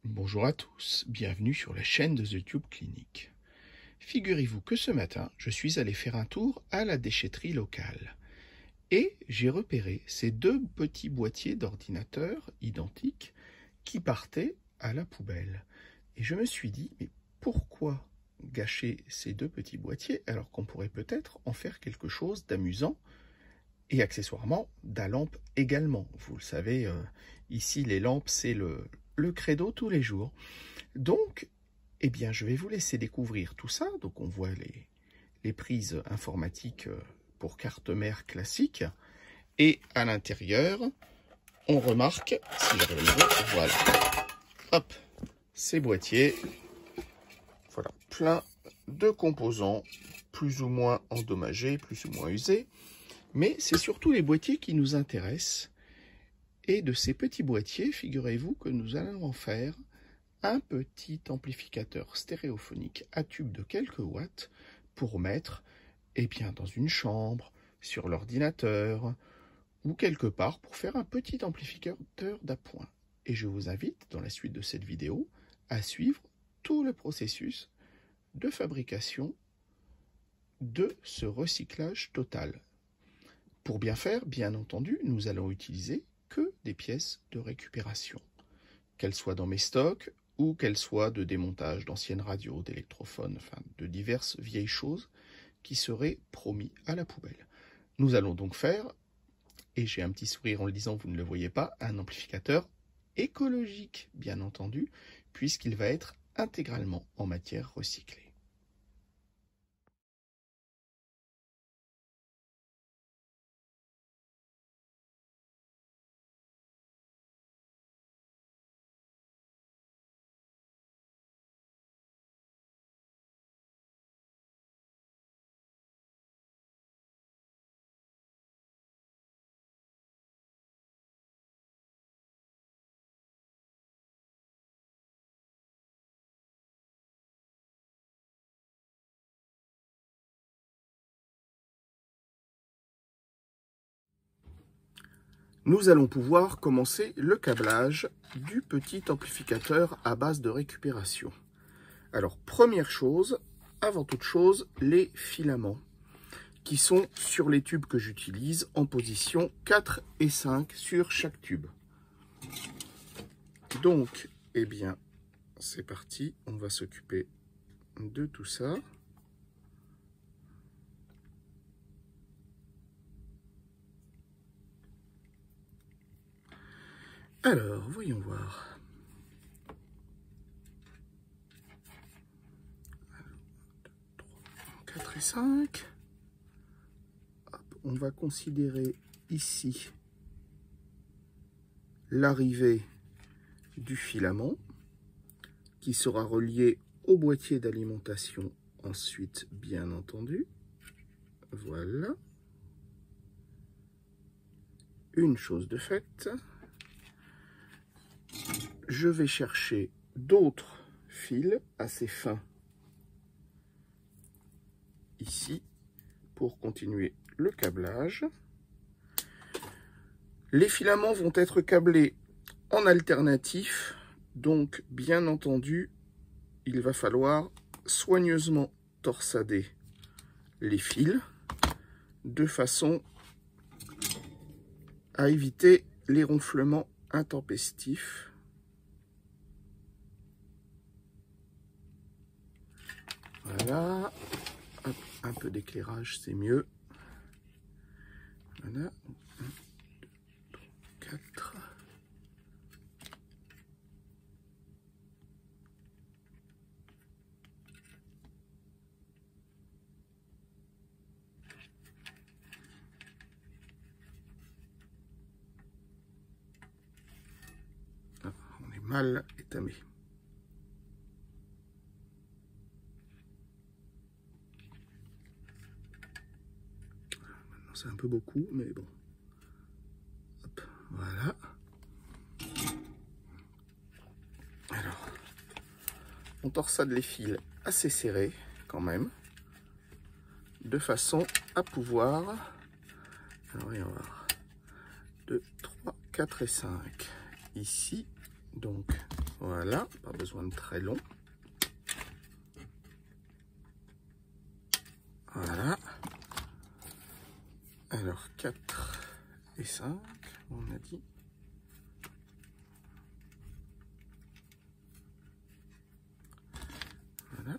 Bonjour à tous, bienvenue sur la chaîne de The Tube Clinic. Figurez-vous que ce matin, je suis allé faire un tour à la déchetterie locale. Et j'ai repéré ces deux petits boîtiers d'ordinateur identiques qui partaient à la poubelle. Et je me suis dit, mais pourquoi gâcher ces deux petits boîtiers alors qu'on pourrait peut-être en faire quelque chose d'amusant et accessoirement la lampe également. Vous le savez, ici les lampes c'est le credo tous les jours. Donc, eh bien, je vais vous laisser découvrir tout ça. Donc, on voit les prises informatiques pour carte mère classique. Et à l'intérieur, on remarque, si je regarde, voilà, hop, ces boîtiers, voilà, plein de composants, plus ou moins endommagés, plus ou moins usés. Mais c'est surtout les boîtiers qui nous intéressent. Et de ces petits boîtiers, figurez-vous que nous allons en faire un petit amplificateur stéréophonique à tube de quelques watts pour mettre dans une chambre, sur l'ordinateur ou quelque part pour faire un petit amplificateur d'appoint. Et je vous invite, dans la suite de cette vidéo, à suivre tout le processus de fabrication de ce recyclage total. Pour bien faire, bien entendu, nous allons utiliser que des pièces de récupération, qu'elles soient dans mes stocks ou qu'elles soient de démontage d'anciennes radios, d'électrophones, enfin de diverses vieilles choses qui seraient promis à la poubelle. Nous allons donc faire, et j'ai un petit sourire en le disant, vous ne le voyez pas, un amplificateur écologique, bien entendu, puisqu'il va être intégralement en matière recyclée. Nous allons pouvoir commencer le câblage du petit amplificateur à base de récupération. Alors, première chose, avant toute chose, les filaments qui sont sur les tubes que j'utilise en position 4 et 5 sur chaque tube. Donc, eh bien, c'est parti, on va s'occuper de tout ça. Alors, voyons voir. 4 et 5. Hop, on va considérer ici l'arrivée du filament qui sera relié au boîtier d'alimentation ensuite, bien entendu. Voilà. Une chose de faite. Je vais chercher d'autres fils assez fins ici pour continuer le câblage. Les filaments vont être câblés en alternatif, donc bien entendu, il va falloir soigneusement torsader les fils de façon à éviter les ronflements intempestifs. Voilà, hop, un peu d'éclairage, c'est mieux. Voilà, 1, 2, 3, 4. Ah, on est mal étamé. C'est un peu beaucoup, mais bon. Hop, voilà. Alors, on torsade les fils assez serrés, quand même, de façon à pouvoir... Alors, voyons voir. 2, 3, 4 et 5. Ici, donc, Voilà, pas besoin de très long. Voilà. Alors 4 et 5, on a dit. Voilà.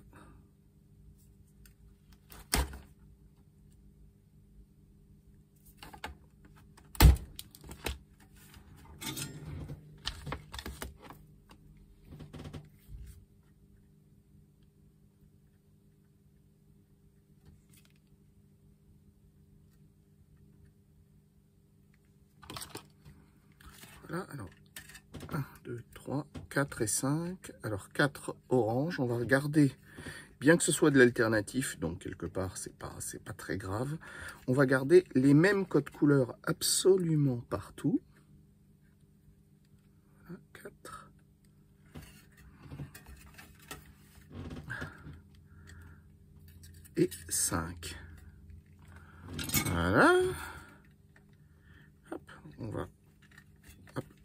Voilà, alors 1, 2, 3, 4 et 5. Alors 4 orange, on va regarder, bien que ce soit de l'alternatif, donc quelque part c'est pas très grave, on va garder les mêmes codes couleurs absolument partout. Voilà, 4. Et 5. Voilà. Hop, on va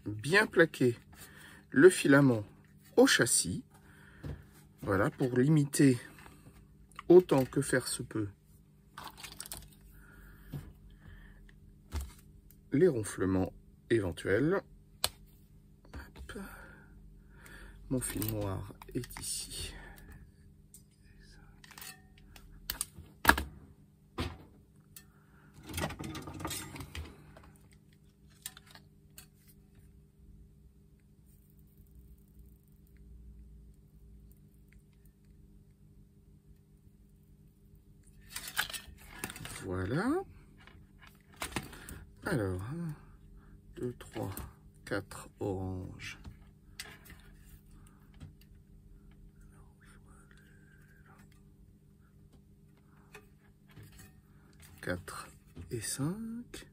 bien plaquer le filament au châssis. Voilà, pour limiter autant que faire se peut les ronflements éventuels. Hop. Mon fil noir est ici. Voilà. Alors, 1, 2, 3, 4 orange. 4 et 5.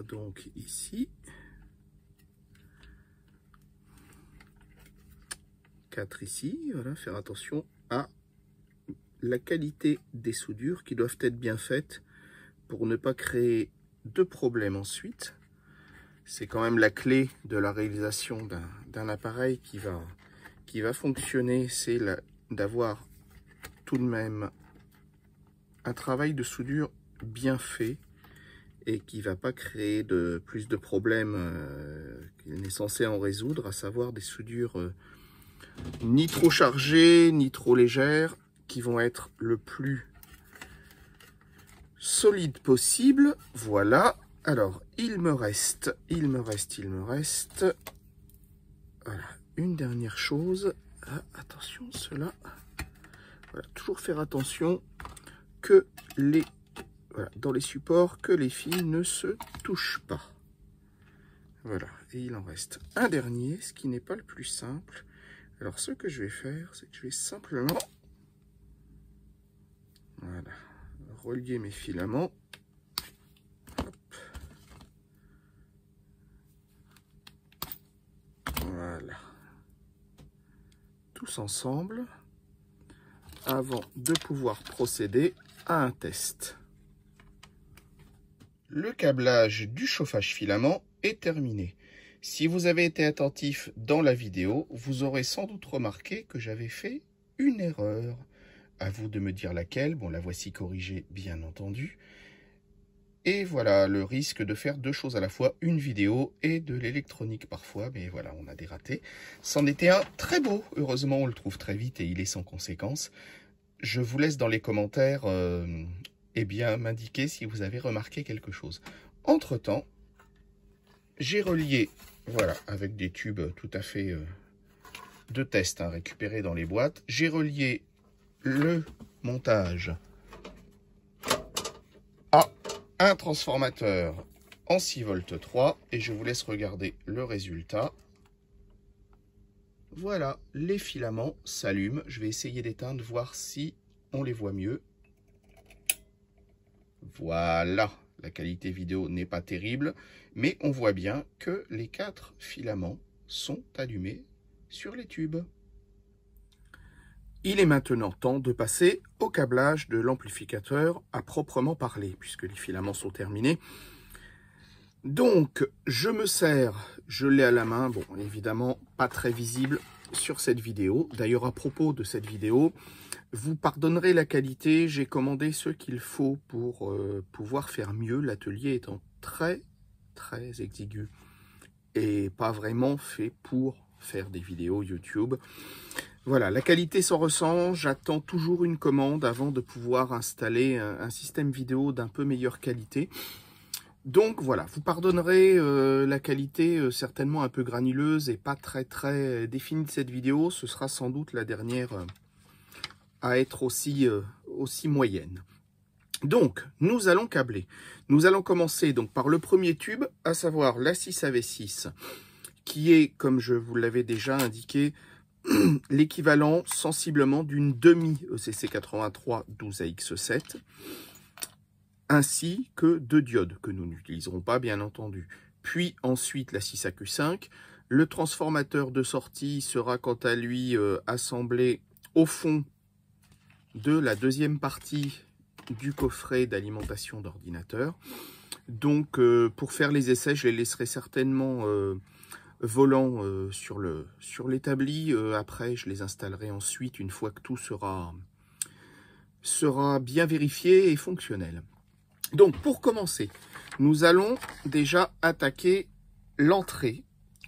Donc ici 4 ici, voilà, faire attention à la qualité des soudures qui doivent être bien faites pour ne pas créer de problème ensuite. C'est quand même la clé de la réalisation d'un appareil qui va fonctionner, c'est d'avoir tout de même un travail de soudure bien fait et qui ne va pas créer plus de problèmes qu'il n'est censé en résoudre, à savoir des soudures ni trop chargées, ni trop légères, qui vont être le plus solide possible. Voilà. Alors, il me reste voilà, une dernière chose. Ah, attention, cela. Voilà, toujours faire attention que dans les supports, que les fils ne se touchent pas. Voilà, et il en reste un dernier, ce qui n'est pas le plus simple. Alors, ce que je vais faire, c'est que je vais simplement relier mes filaments. Hop. Voilà. Tous ensemble, avant de pouvoir procéder à un test. Le câblage du chauffage filament est terminé. Si vous avez été attentif dans la vidéo, vous aurez sans doute remarqué que j'avais fait une erreur. À vous de me dire laquelle. Bon, la voici corrigée, bien entendu. Et voilà, le risque de faire deux choses à la fois, une vidéo et de l'électronique parfois. Mais voilà, on a des ratés. C'en était un très beau. Heureusement, on le trouve très vite et il est sans conséquence. Je vous laisse dans les commentaires eh bien, m'indiquer si vous avez remarqué quelque chose. Entre-temps, j'ai relié, voilà, avec des tubes tout à fait de test hein, récupérés dans les boîtes. J'ai relié le montage à un transformateur en 6 volts 3 et je vous laisse regarder le résultat. Voilà, les filaments s'allument. Je vais essayer d'éteindre, voir si on les voit mieux. Voilà, la qualité vidéo n'est pas terrible, mais on voit bien que les 4 filaments sont allumés sur les tubes. Il est maintenant temps de passer au câblage de l'amplificateur à proprement parler, puisque les filaments sont terminés. Donc, je me sers, je l'ai à la main, bon, évidemment, pas très visible sur cette vidéo. D'ailleurs, à propos de cette vidéo, vous pardonnerez la qualité, j'ai commandé ce qu'il faut pour pouvoir faire mieux, l'atelier étant très exigu et pas vraiment fait pour faire des vidéos YouTube. Voilà, la qualité s'en ressent, j'attends toujours une commande avant de pouvoir installer un système vidéo d'un peu meilleure qualité. Donc voilà, vous pardonnerez la qualité certainement un peu granuleuse et pas très définie de cette vidéo. Ce sera sans doute la dernière à être aussi moyenne. Donc, nous allons câbler. Nous allons commencer donc par le premier tube, à savoir la 6AV6, qui est, comme je vous l'avais déjà indiqué, l'équivalent sensiblement d'une demi-ECC83 12AX7, ainsi que 2 diodes que nous n'utiliserons pas, bien entendu. Puis ensuite la 6AQ5. Le transformateur de sortie sera quant à lui assemblé au fond de la deuxième partie du coffret d'alimentation d'ordinateur. Donc pour faire les essais, je les laisserai certainement volants sur l'établi. Après, je les installerai ensuite une fois que tout sera bien vérifié et fonctionnel. Donc pour commencer, nous allons déjà attaquer l'entrée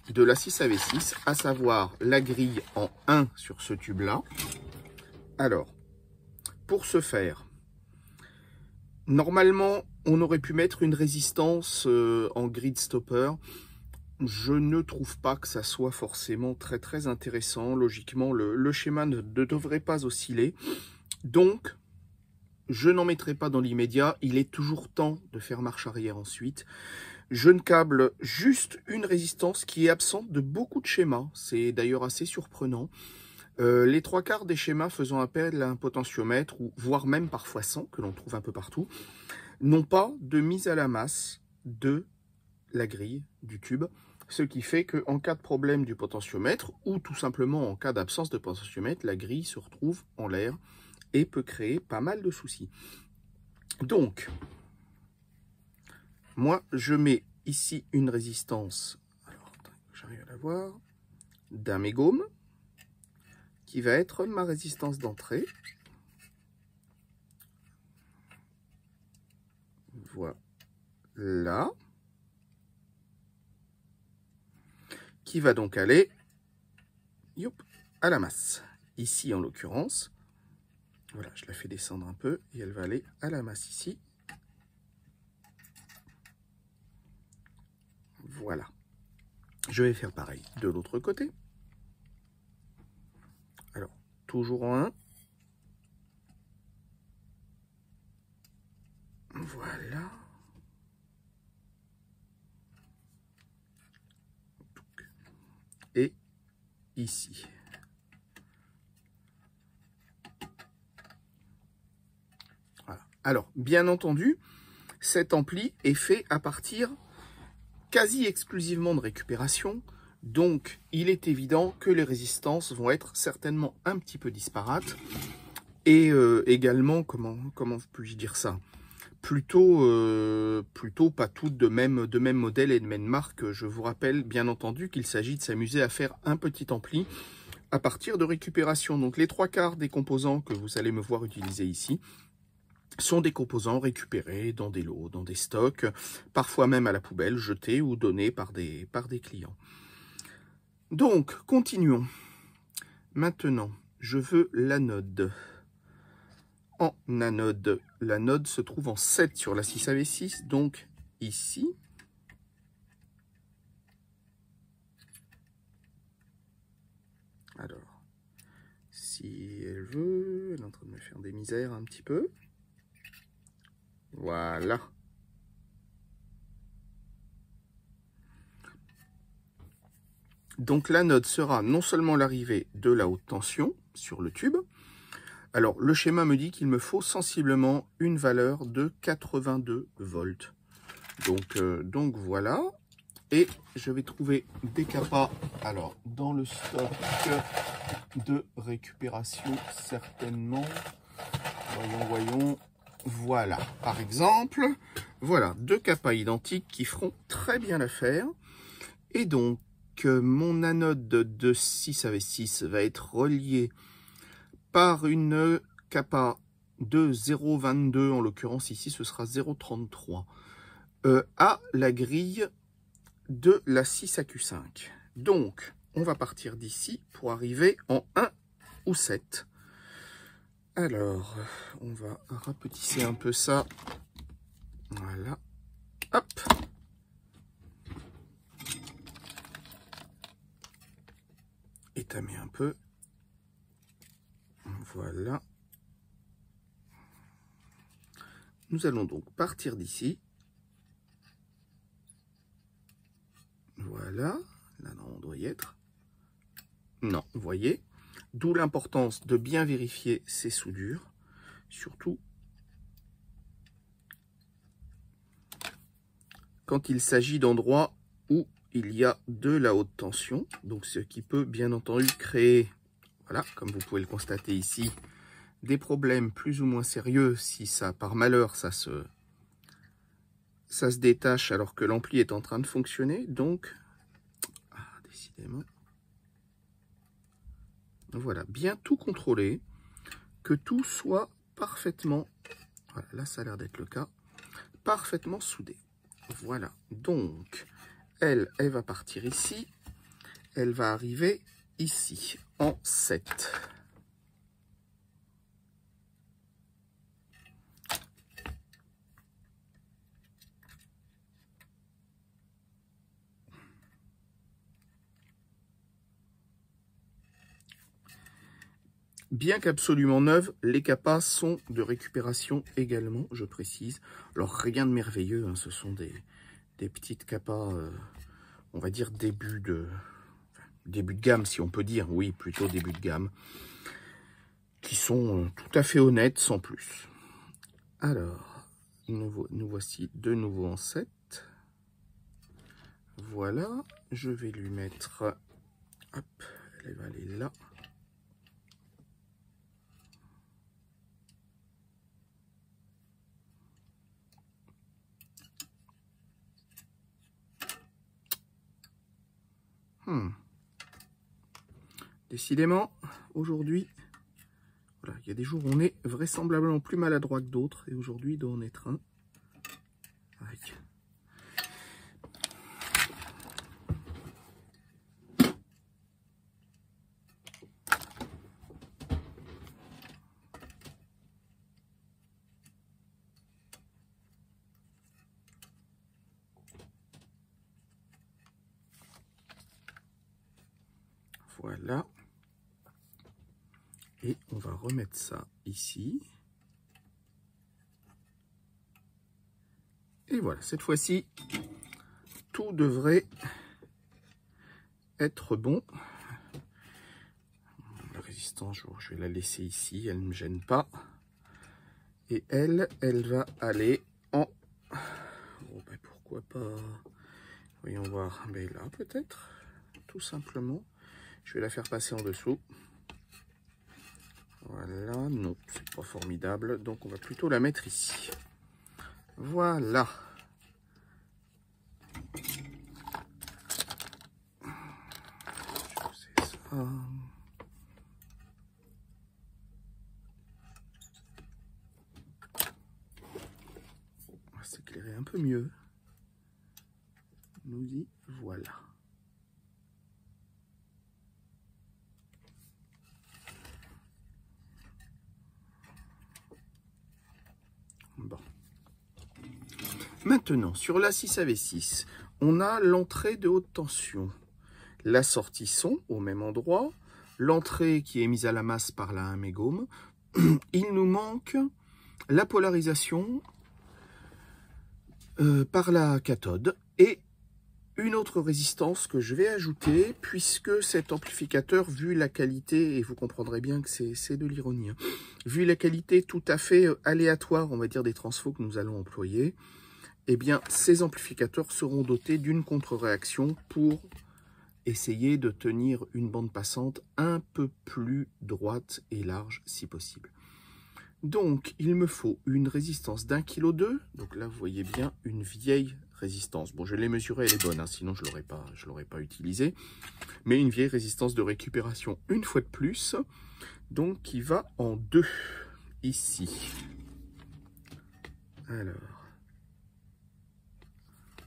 de la 6AV6, à savoir la grille en 1 sur ce tube-là. Alors, pour ce faire, normalement, on aurait pu mettre une résistance en grid stopper. Je ne trouve pas que ça soit forcément très intéressant. Logiquement, le schéma ne devrait pas osciller. Donc, je n'en mettrai pas dans l'immédiat. Il est toujours temps de faire marche arrière ensuite. Je ne câble juste une résistance qui est absente de beaucoup de schémas. C'est d'ailleurs assez surprenant. Les 3/4 des schémas faisant appel à un potentiomètre, ou voire même parfois 100, que l'on trouve un peu partout, n'ont pas de mise à la masse de la grille du tube, ce qui fait qu'en cas de problème du potentiomètre, ou tout simplement en cas d'absence de potentiomètre, la grille se retrouve en l'air et peut créer pas mal de soucis. Donc, moi, je mets ici une résistance, alors j'arrive à la voir, d'un mégome, qui va être ma résistance d'entrée. Voilà. Qui va donc aller à la masse. Ici, en l'occurrence, voilà, je la fais descendre un peu et elle va aller à la masse ici. Voilà. Je vais faire pareil de l'autre côté. Alors, toujours en 1. Voilà. Et ici. Voilà. Alors, bien entendu, cet ampli est fait à partir quasi exclusivement de récupération. Donc, il est évident que les résistances vont être certainement un petit peu disparates. Et également, comment puis-je dire ça, plutôt pas toutes de même modèle et de même marque. Je vous rappelle, bien entendu, qu'il s'agit de s'amuser à faire un petit ampli à partir de récupération. Donc, les 3/4 des composants que vous allez me voir utiliser ici sont des composants récupérés dans des lots, dans des stocks, parfois même à la poubelle, jetés ou donnés par des clients. Donc, continuons. Maintenant, je veux l'anode. En anode, l'anode se trouve en 7 sur la 6AV6, donc ici. Alors, si elle veut, elle est en train de me faire des misères un petit peu. Voilà. Donc l'anode sera non seulement l'arrivée de la haute tension sur le tube. Alors le schéma me dit qu'il me faut sensiblement une valeur de 82 volts. Donc voilà. Et je vais trouver des capas alors dans le stock de récupération certainement. Voyons. Voilà, par exemple, voilà, 2 capas identiques qui feront très bien l'affaire. Et donc, mon anode de 6AV6 va être relié par une capa de 0,22, en l'occurrence ici ce sera 0,33, à la grille de la 6AQ5. Donc, on va partir d'ici pour arriver en 1 ou 7. Alors, on va rapetisser un peu ça. Voilà. Hop. Étamer un peu. Voilà. Nous allons donc partir d'ici. Voilà. Là, non, on doit y être. Non, vous voyez. D'où l'importance de bien vérifier ces soudures. Surtout quand il s'agit d'endroits où il y a de la haute tension. Donc, ce qui peut bien entendu créer, voilà, comme vous pouvez le constater ici, des problèmes plus ou moins sérieux si ça, par malheur, ça se détache alors que l'ampli est en train de fonctionner. Donc, décidément, voilà, bien tout contrôler, que tout soit parfaitement, voilà, là ça a l'air d'être le cas, parfaitement soudé. Voilà, donc, elle va partir ici, elle va arriver ici, en 7. Bien qu'absolument neuves, les capas sont de récupération également, je précise. Alors rien de merveilleux, hein, ce sont des petites capas, on va dire début de gamme, si on peut dire, oui, plutôt début de gamme, qui sont tout à fait honnêtes, sans plus. Alors, nous voici de nouveau en 7. Voilà, je vais lui mettre, hop, elle va aller là. Décidément, aujourd'hui, voilà, il y a des jours où on est vraisemblablement plus maladroit que d'autres, et aujourd'hui, il doit en être un. Avec. Voilà. Et on va remettre ça ici. Et voilà, cette fois-ci, tout devrait être bon. La résistance, je vais la laisser ici, elle ne me gêne pas. Et elle va aller en... Oh, ben pourquoi pas... Voyons voir, mais là peut-être, tout simplement. Je vais la faire passer en dessous. Voilà, non, c'est pas formidable. Donc on va plutôt la mettre ici. Voilà. C'est ça. éclairer un peu mieux. Nous y voilà. Bon. Maintenant, sur la 6AV6, on a l'entrée de haute tension. La sortie son au même endroit. L'entrée qui est mise à la masse par la 1 mégaume. Il nous manque la polarisation par la cathode et une autre résistance que je vais ajouter, puisque cet amplificateur, vu la qualité, et vous comprendrez bien que c'est de l'ironie, hein, vu la qualité tout à fait aléatoire, on va dire, des transfos que nous allons employer, eh bien, ces amplificateurs seront dotés d'une contre-réaction pour essayer de tenir une bande passante un peu plus droite et large, si possible. Donc, il me faut une résistance d'1,2 kg. Donc là, vous voyez bien une vieille résistance. Bon, je l'ai mesurée, elle est bonne, hein, sinon je ne l'aurais pas utilisée. Mais une vieille résistance de récupération, une fois de plus. Donc, qui va en 2, ici. Alors,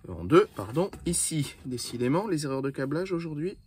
en 2, pardon, ici. Décidément, les erreurs de câblage aujourd'hui.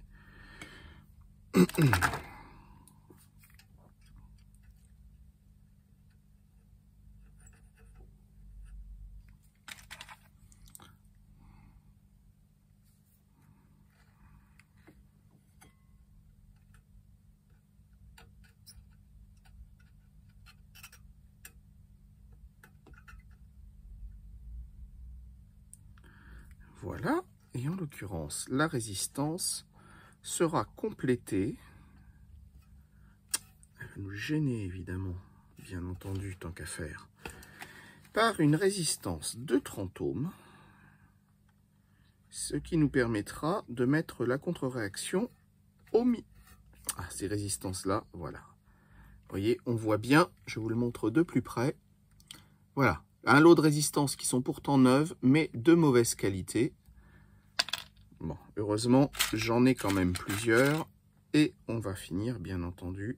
Voilà, et en l'occurrence, la résistance sera complétée. Elle va nous gêner, évidemment, bien entendu, tant qu'à faire, par une résistance de 30 ohms, ce qui nous permettra de mettre la contre-réaction au milieu. Ah, ces résistances-là, voilà. Vous voyez, on voit bien, je vous le montre de plus près. Voilà, un lot de résistances qui sont pourtant neuves, mais de mauvaise qualité. Bon, heureusement, j'en ai quand même plusieurs. Et on va finir, bien entendu,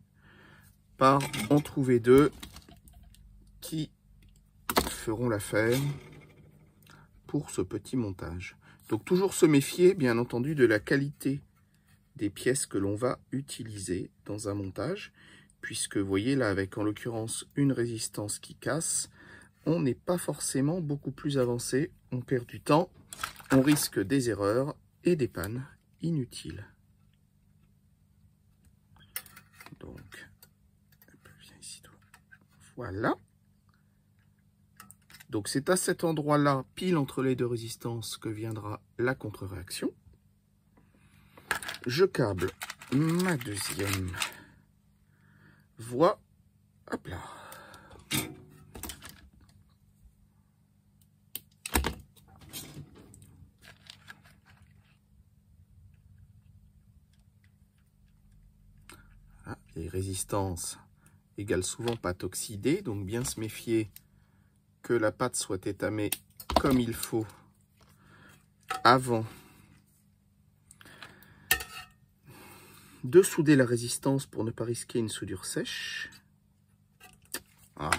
par en trouver 2 qui feront l'affaire pour ce petit montage. Donc, toujours se méfier, bien entendu, de la qualité des pièces que l'on va utiliser dans un montage. Puisque, vous voyez, là, avec en l'occurrence une résistance qui casse, on n'est pas forcément beaucoup plus avancé. On perd du temps, on risque des erreurs et des pannes inutiles. Donc, viens ici, toi. Voilà. Donc, c'est à cet endroit-là, pile entre les deux résistances, que viendra la contre-réaction. Je câble ma deuxième voie. Hop là. Les résistances égale souvent pâte oxydée, donc bien se méfier que la pâte soit étamée comme il faut avant de souder la résistance pour ne pas risquer une soudure sèche. Ah.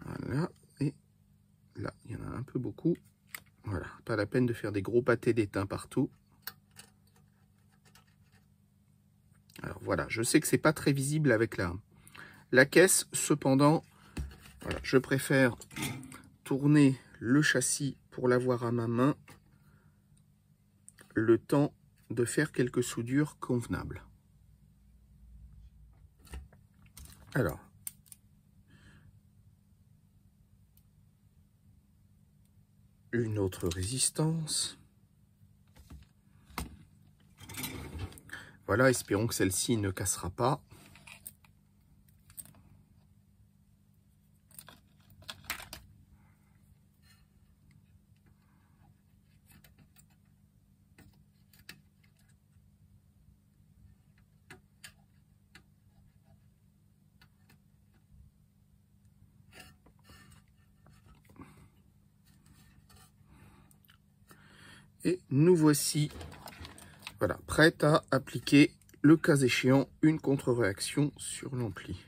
Voilà, et là, il y en a un peu beaucoup. Voilà, pas la peine de faire des gros pâtés d'étain partout. Alors voilà, je sais que c'est pas très visible avec la caisse, cependant, voilà, je préfère tourner le châssis pour l'avoir à ma main le temps de faire quelques soudures convenables. Alors, une autre résistance. Voilà, espérons que celle-ci ne cassera pas. Et nous voici, voilà, prêts à appliquer, le cas échéant, une contre-réaction sur l'ampli.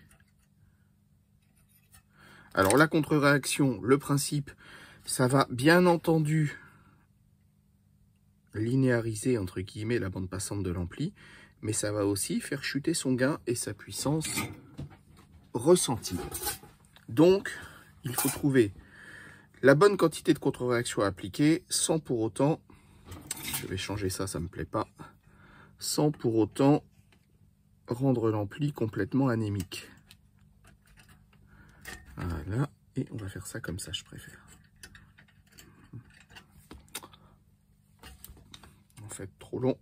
Alors la contre-réaction, le principe, ça va bien entendu linéariser entre guillemets la bande passante de l'ampli, mais ça va aussi faire chuter son gain et sa puissance ressentie. Donc, il faut trouver la bonne quantité de contre-réaction à appliquer sans pour autant, je vais changer ça, ça me plaît pas, sans pour autant rendre l'ampli complètement anémique. Voilà, et on va faire ça comme ça, je préfère. En fait, trop long.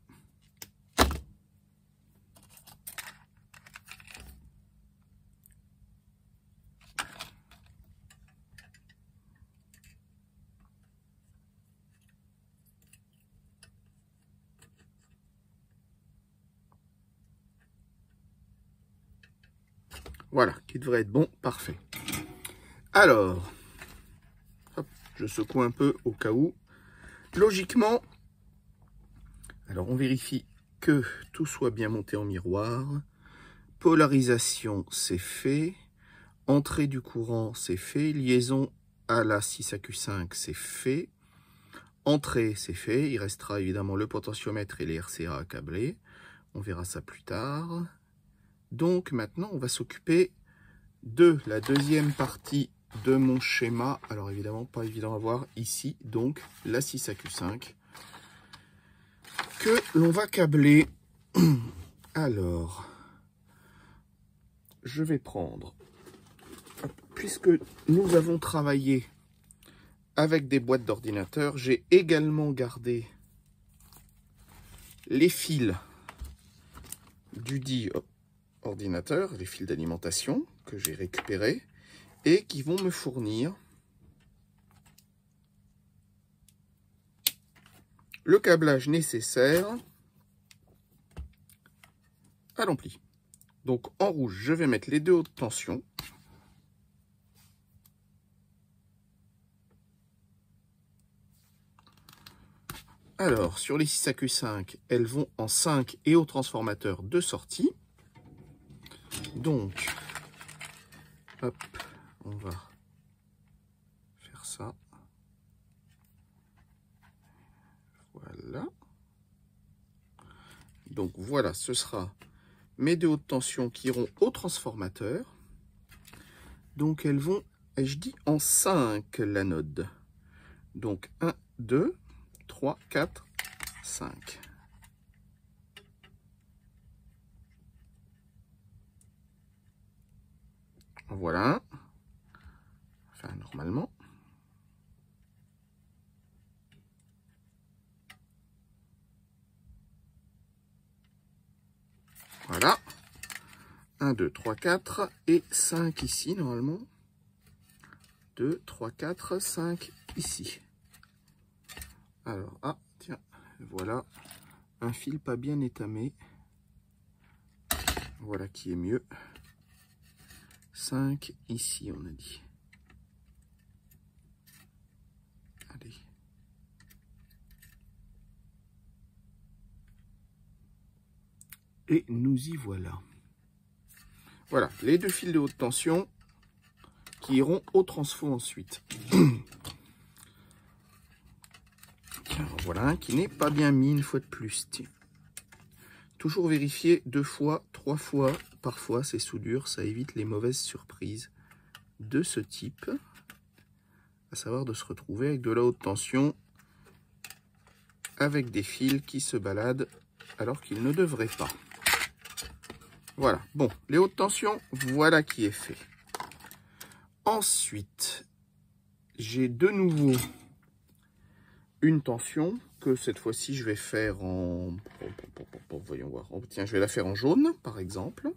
Voilà, qui devrait être bon, parfait. Alors, hop, je secoue un peu au cas où. Logiquement, alors on vérifie que tout soit bien monté en miroir. Polarisation, c'est fait. Entrée du courant, c'est fait. Liaison à la 6AQ5, c'est fait. Entrée, c'est fait. Il restera évidemment le potentiomètre et les RCA à câbler. On verra ça plus tard. Donc maintenant, on va s'occuper de la deuxième partie de mon schéma. Alors évidemment, pas évident à voir ici. Donc la 6AQ5 que l'on va câbler. Alors, je vais prendre, puisque nous avons travaillé avec des boîtes d'ordinateur, j'ai également gardé les fils du dit ordinateur, les fils d'alimentation que j'ai récupérés et qui vont me fournir le câblage nécessaire à l'ampli. Donc en rouge, je vais mettre les deux hautes tensions. Alors, sur les 6AQ5, elles vont en 5 et au transformateur de sortie. Donc, hop, on va faire ça. Voilà. Donc voilà, ce sera mes deux hautes tensions qui iront au transformateur. Donc elles vont, je dis en 5 l'anode. Donc 1, 2, 3, 4, 5. Voilà. Enfin, normalement. Voilà. 1, 2, 3, 4 et 5 ici, normalement. 2, 3, 4, 5 ici. Alors, ah, tiens, voilà. Un fil pas bien étamé. Voilà qui est mieux. 5 ici, on a dit. Allez. Et nous y voilà. Voilà, les deux fils de haute tension qui iront au transfo ensuite. Alors, voilà un qui n'est pas bien mis une fois de plus. Tiens. Toujours vérifier 2 fois, 3 fois, parfois ces soudures, ça évite les mauvaises surprises de ce type. À savoir de se retrouver avec de la haute tension, avec des fils qui se baladent alors qu'ils ne devraient pas. Voilà, bon, les hautes tensions, voilà qui est fait. Ensuite, j'ai de nouveau une tension que cette fois-ci je vais faire en... Voyons voir. Tiens, je vais la faire en jaune, par exemple,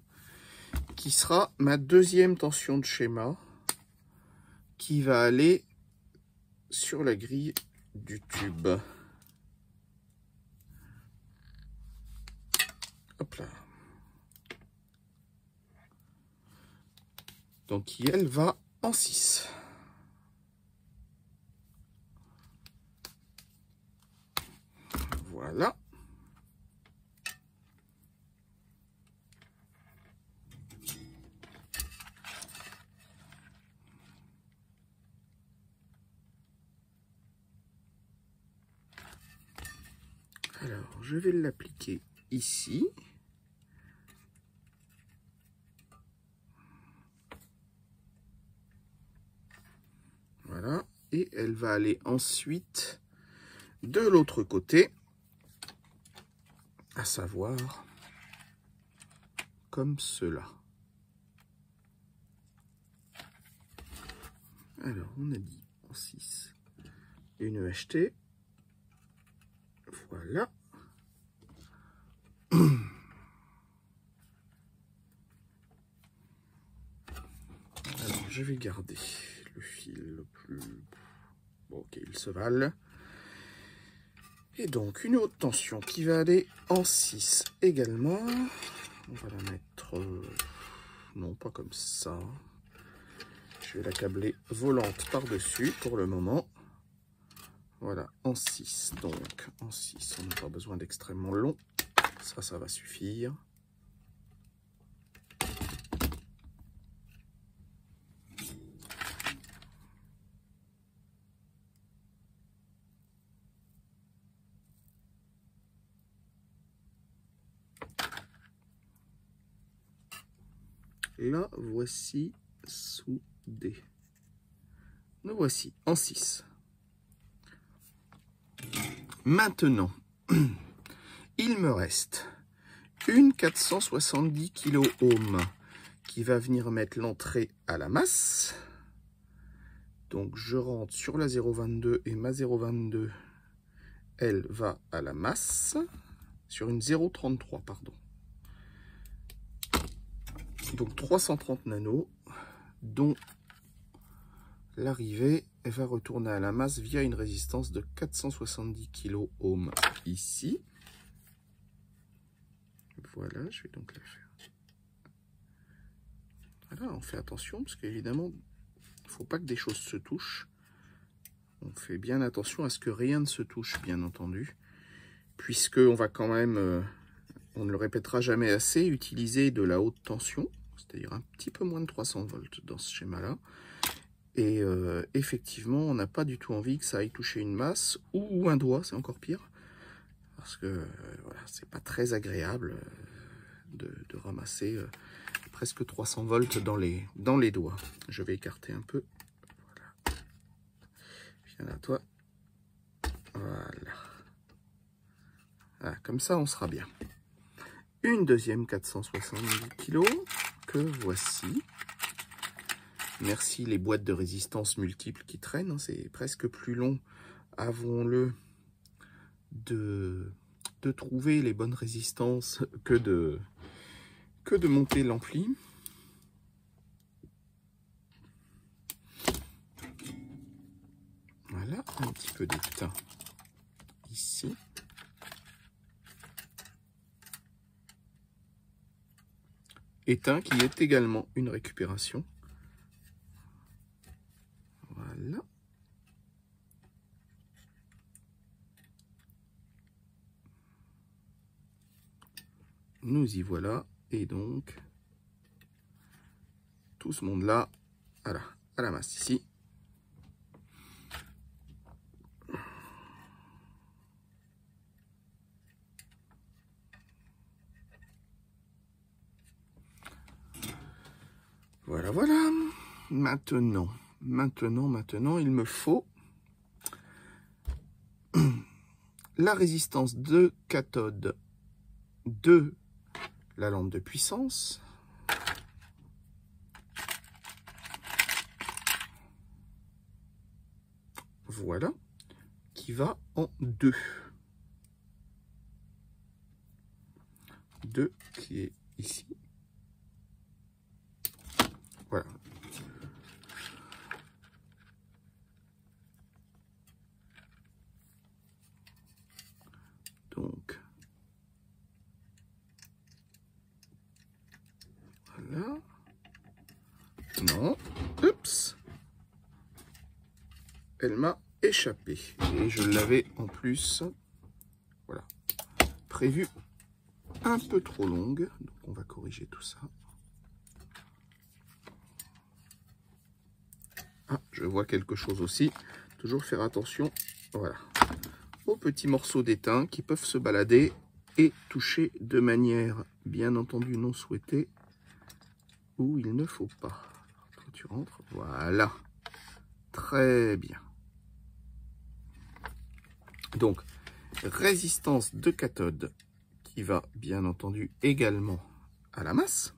qui sera ma deuxième tension de schéma qui va aller sur la grille du tube. Hop là. Donc, qui, elle, va en 6. Voilà. je vais l'appliquer ici. Voilà. Et elle va aller ensuite de l'autre côté, à savoir comme cela. Alors, on a dit en 6, une EHT. Voilà. Alors, je vais garder le fil le plus... Bon, ok, il se valent. Et donc, une haute tension qui va aller en 6 également. On va la mettre... non, pas comme ça. Je vais la câbler volante par-dessus pour le moment. Voilà, en 6. Donc, en 6, on n'a pas besoin d'extrêmement long. Ça va suffire. Là, voici soudé. Nous voici en 6. Maintenant, il me reste une 470 kOhm qui va venir mettre l'entrée à la masse. Donc, je rentre sur la 0,22 et ma 0,22, elle va à la masse. Sur une 0,33, pardon. Donc 330 nanos, dont l'arrivée va retourner à la masse via une résistance de 470 kOhm ici. Voilà, je vais donc la faire. Voilà, on fait attention parce qu'évidemment, il ne faut pas que des choses se touchent. On fait bien attention à ce que rien ne se touche, bien entendu, puisque on va quand même... on ne le répétera jamais assez, utiliser de la haute tension, c'est-à-dire un petit peu moins de 300 volts dans ce schéma-là. Et effectivement, on n'a pas du tout envie que ça aille toucher une masse ou un doigt, c'est encore pire. Parce que voilà, c'est pas très agréable de ramasser presque 300 volts dans les doigts. Je vais écarter un peu. Voilà. Viens là, toi. Voilà. Voilà, comme ça, on sera bien. Une deuxième 470 kg que voici. Merci les boîtes de résistance multiples qui traînent. Hein, c'est presque plus long, avouons-le, de trouver les bonnes résistances que de monter l'ampli. Voilà, un petit peu d'étain ici. Étain qui est également une récupération. Voilà. Nous y voilà. Et donc, tout ce monde-là, voilà, à la masse ici. Voilà, voilà. Maintenant, il me faut la résistance de cathode de la lampe de puissance. Voilà, qui va en 2. 2 qui est ici. Voilà. Donc, voilà. Non, oups. Elle m'a échappé. Et je l'avais en plus, voilà, prévu un peu trop longue. Donc, on va corriger tout ça. Ah, je vois quelque chose aussi. Toujours faire attention, voilà, aux petits morceaux d'étain qui peuvent se balader et toucher de manière bien entendu non souhaitée où il ne faut pas. Toi, tu rentres, voilà, très bien. Donc résistance de cathode qui va bien entendu également à la masse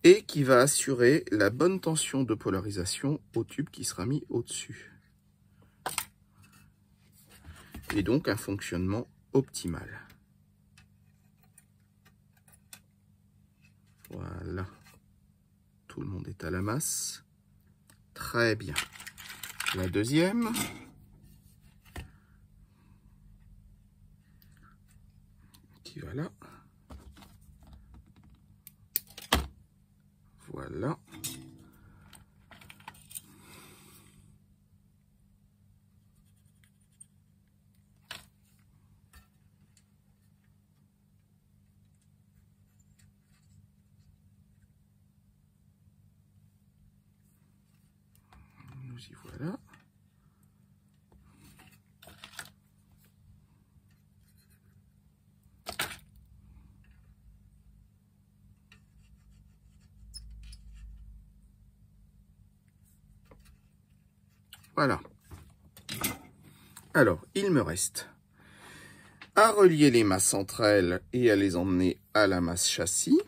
et qui va assurer la bonne tension de polarisation au tube qui sera mis au-dessus. Et donc un fonctionnement optimal. Voilà. Tout le monde est à la masse. Très bien. La deuxième. Qui va là. Voilà. Nous y voilà. Voilà. Alors, il me reste à relier les masses entre elles et à les emmener à la masse châssis.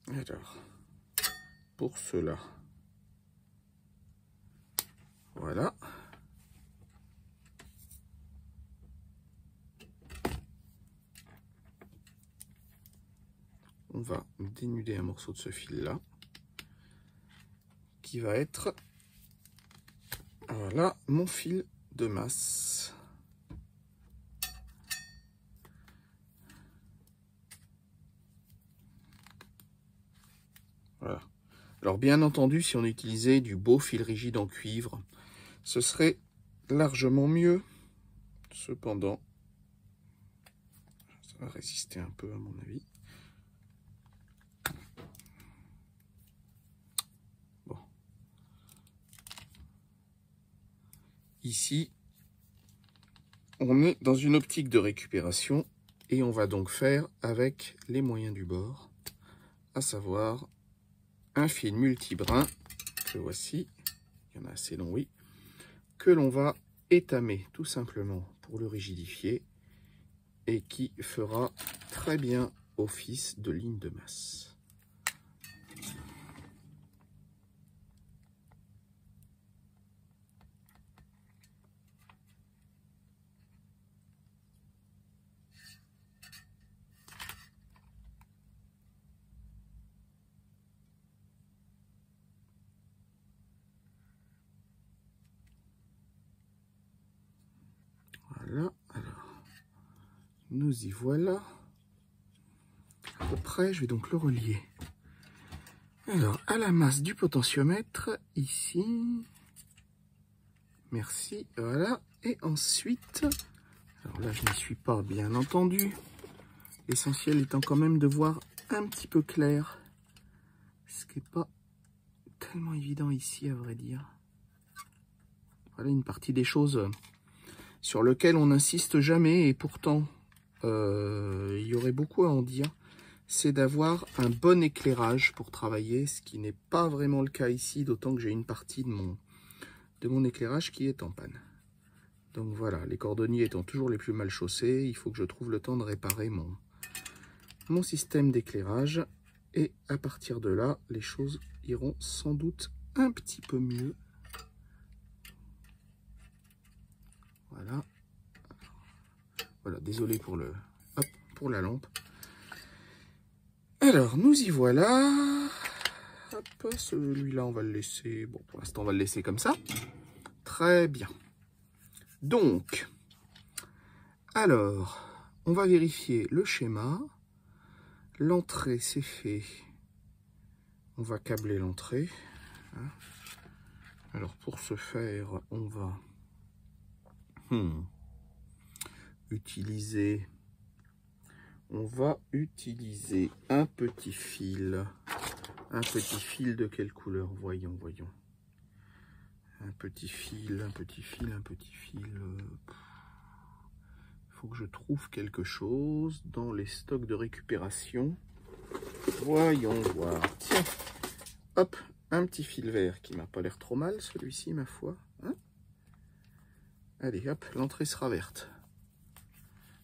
Alors, pour cela, voilà. On va dénuder un morceau de ce fil-là, qui va être, voilà, mon fil de masse. Voilà. Alors bien entendu, si on utilisait du beau fil rigide en cuivre, ce serait largement mieux. Cependant, ça va résister un peu à mon avis. Bon. Ici, on est dans une optique de récupération et on va donc faire avec les moyens du bord, à savoir un fil multibrin, que voici, il y en a assez long, oui, que l'on va étamer tout simplement pour le rigidifier et qui fera très bien office de ligne de masse. Voilà, alors, nous y voilà. À peu près, je vais donc le relier. Alors, à la masse du potentiomètre, ici. Merci, voilà. Et ensuite, alors là, je n'y suis pas, bien entendu. L'essentiel étant quand même de voir un petit peu clair. Ce qui n'est pas tellement évident ici, à vrai dire. Voilà une partie des choses sur lesquelles on n'insiste jamais et pourtant il y aurait beaucoup à en dire. C'est d'avoir un bon éclairage pour travailler, ce qui n'est pas vraiment le cas ici, d'autant que j'ai une partie de mon éclairage qui est en panne. Donc voilà, les cordonniers étant toujours les plus mal chaussés, il faut que je trouve le temps de réparer mon système d'éclairage. Et à partir de là, les choses iront sans doute un petit peu mieux. Voilà. Voilà, désolé pour pour la lampe. Alors, nous y voilà. Hop, celui-là, on va le laisser. Bon, pour l'instant, on va le laisser comme ça. Très bien. Donc, alors, on va vérifier le schéma. L'entrée, c'est fait. On va câbler l'entrée. Alors, pour ce faire, on va utiliser un petit fil. Un petit fil de quelle couleur? Voyons. Un petit fil. faut que je trouve quelque chose dans les stocks de récupération. Voyons voir. Tiens, hop, un petit fil vert qui m'a pas l'air trop mal, celui-ci, ma foi. Hein, allez, hop, l'entrée sera verte.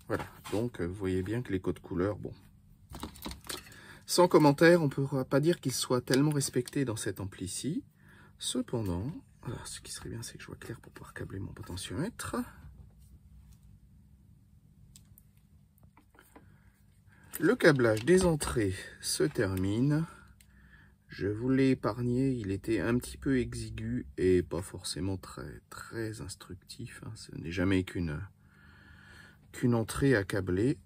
Voilà, donc vous voyez bien que les codes couleurs, bon. Sans commentaire, on ne pourra pas dire qu'il soit tellement respecté dans cet ampli-ci. Cependant, alors, ce qui serait bien, c'est que je vois clair pour pouvoir câbler mon potentiomètre. Le câblage des entrées se termine. Je vous l'ai épargné, il était un petit peu exigu et pas forcément très instructif. Hein. Ce n'est jamais qu'une entrée à câbler.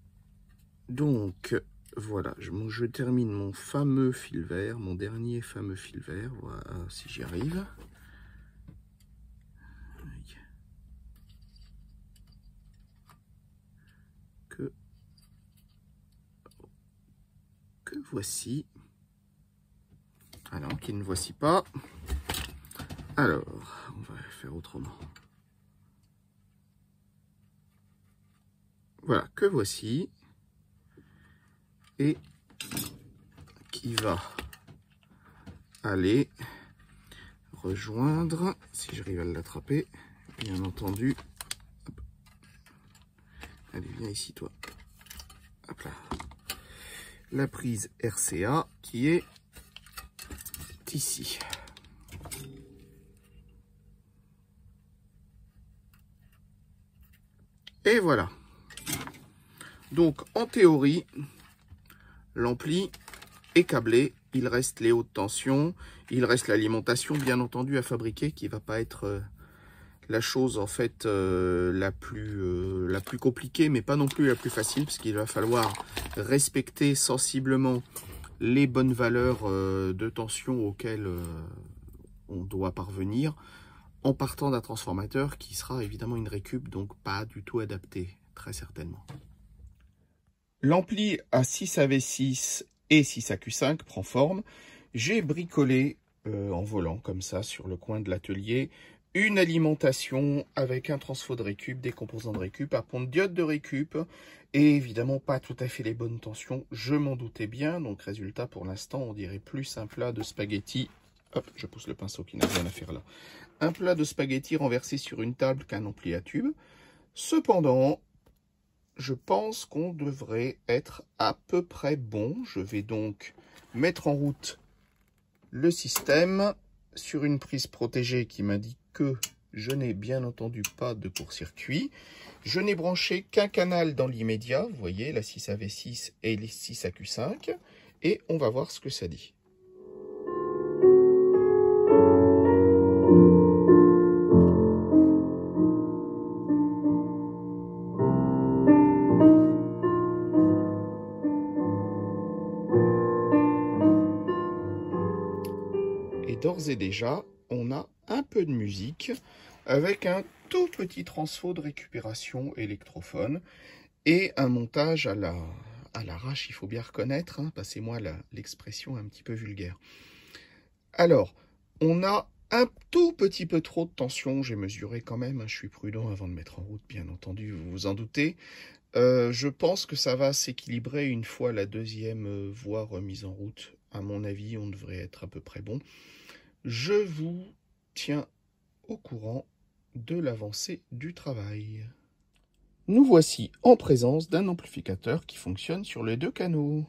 Donc voilà, je termine mon fameux fil vert, mon dernier fameux fil vert. Voilà, si j'y arrive. Que voici. Alors, qui ne voici pas. Alors, on va faire autrement. Voilà, que voici. Et qui va aller rejoindre, si j'arrive à l'attraper, bien entendu. Hop. Allez, viens ici, toi. Hop là. La prise RCA qui est ici. Et voilà. Donc en théorie, l'ampli est câblé. Il reste les hautes tensions, il reste l'alimentation bien entendu à fabriquer qui va pas être la chose en fait la plus compliquée, mais pas non plus la plus facile, parce qu'il va falloir respecter sensiblement les bonnes valeurs de tension auxquelles on doit parvenir en partant d'un transformateur qui sera évidemment une récup, donc pas du tout adapté, très certainement. L'ampli à 6 AV6 et 6 AQ5 prend forme. J'ai bricolé en volant comme ça sur le coin de l'atelier une alimentation avec un transfo de récup, des composants de récup, un pont de diode de récup et évidemment pas tout à fait les bonnes tensions, je m'en doutais bien. Donc résultat, pour l'instant on dirait plus un plat de spaghettis. Hop, je pousse le pinceau qui n'a rien à faire là. Un plat de spaghettis renversé sur une table qu'un ampli à tube. Cependant, je pense qu'on devrait être à peu près bon. Je vais donc mettre en route le système sur une prise protégée qui m'indique que je n'ai bien entendu pas de court-circuit. Je n'ai branché qu'un canal dans l'immédiat, vous voyez, la 6AV6 et les 6AQ5, et on va voir ce que ça dit. D'ores et déjà, on a un peu de musique avec un tout petit transfo de récupération électrophone et un montage à l'arrache, il faut bien reconnaître, hein, passez-moi l'expression un petit peu vulgaire. Alors, on a un tout petit peu trop de tension, j'ai mesuré quand même, hein, je suis prudent avant de mettre en route, bien entendu, vous vous en doutez. Je pense que ça va s'équilibrer une fois la deuxième voie remise en route. À mon avis, on devrait être à peu près bon. Je vous tiens au courant de l'avancée du travail. Nous voici en présence d'un amplificateur qui fonctionne sur les deux canaux.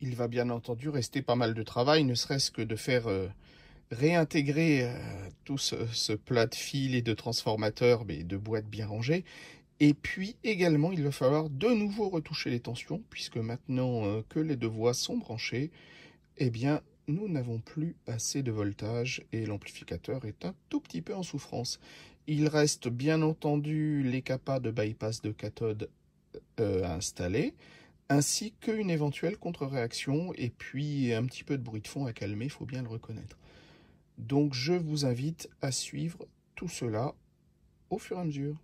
Il va bien entendu rester pas mal de travail, ne serait-ce que de faire réintégrer tout ce plat de fils et de transformateurs, mais de boîtes bien rangées. Et puis également, il va falloir de nouveau retoucher les tensions, puisque maintenant que les deux voies sont branchées, eh bien, nous n'avons plus assez de voltage et l'amplificateur est un tout petit peu en souffrance. Il reste bien entendu les capas de bypass de cathode à installer, ainsi qu'une éventuelle contre-réaction et puis un petit peu de bruit de fond à calmer, il faut bien le reconnaître. Donc je vous invite à suivre tout cela au fur et à mesure.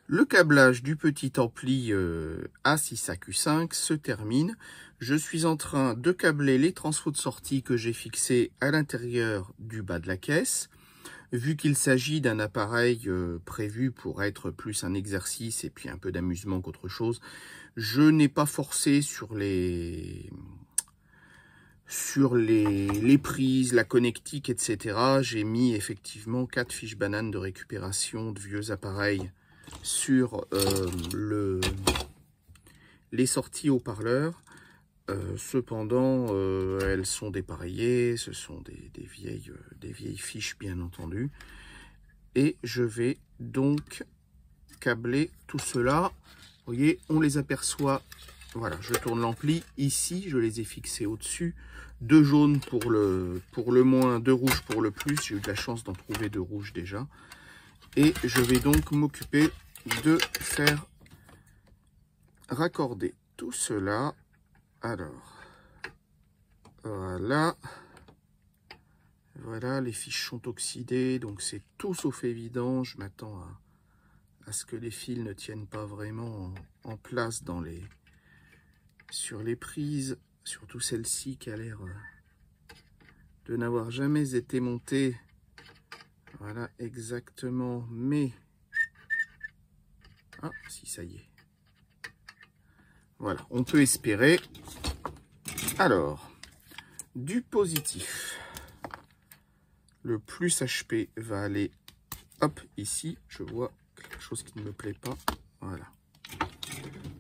Le câblage du petit ampli A6AQ5 se termine. Je suis en train de câbler les transfos de sortie que j'ai fixés à l'intérieur du bas de la caisse. Vu qu'il s'agit d'un appareil prévu pour être plus un exercice et puis un peu d'amusement qu'autre chose, je n'ai pas forcé sur les prises, la connectique, etc. J'ai mis effectivement 4 fiches bananes de récupération de vieux appareils sur les sorties haut-parleurs. Cependant, elles sont dépareillées, ce sont des vieilles fiches bien entendu. Et je vais donc câbler tout cela. Vous voyez, on les aperçoit. Voilà, je tourne l'ampli. Ici, je les ai fixés au-dessus. 2 jaunes pour le moins, 2 rouges pour le plus. J'ai eu de la chance d'en trouver 2 rouges déjà. Et je vais donc m'occuper de faire raccorder tout cela. Alors, voilà. Voilà, les fiches sont oxydées, donc c'est tout sauf évident. Je m'attends à ce que les fils ne tiennent pas vraiment en place sur les prises. Surtout celle-ci qui a l'air de n'avoir jamais été montée. Voilà, exactement. Mais, ah, si, ça y est. Voilà, on peut espérer. Alors, du positif. Le plus HP va aller, hop, ici. Je vois quelque chose qui ne me plaît pas. Voilà.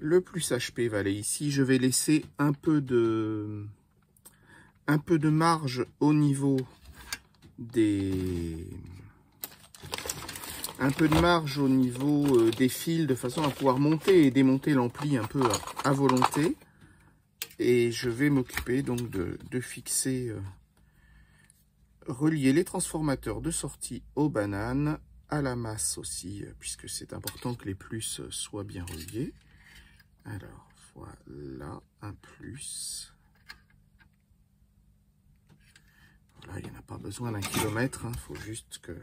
Le plus HP va aller ici. Je vais laisser un peu de marge au niveau des... des fils, de façon à pouvoir monter et démonter l'ampli un peu à volonté. Et je vais m'occuper donc de fixer, relier les transformateurs de sortie aux bananes, à la masse aussi, puisque c'est important que les plus soient bien reliés. Alors, voilà, un plus. Voilà, il n'y en a pas besoin d'un kilomètre, il faut juste que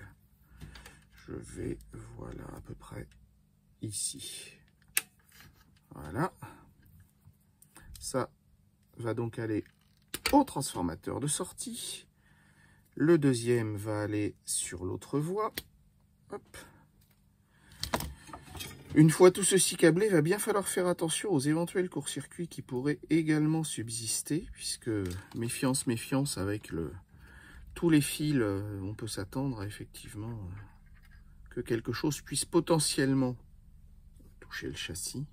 je vais, voilà, à peu près ici. Voilà. Ça va donc aller au transformateur de sortie. Le deuxième va aller sur l'autre voie. Hop. Une fois tout ceci câblé, il va bien falloir faire attention aux éventuels court-circuits qui pourraient également subsister, puisque méfiance, méfiance avec tous les fils, on peut s'attendre à effectivement que quelque chose puisse potentiellement toucher le châssis,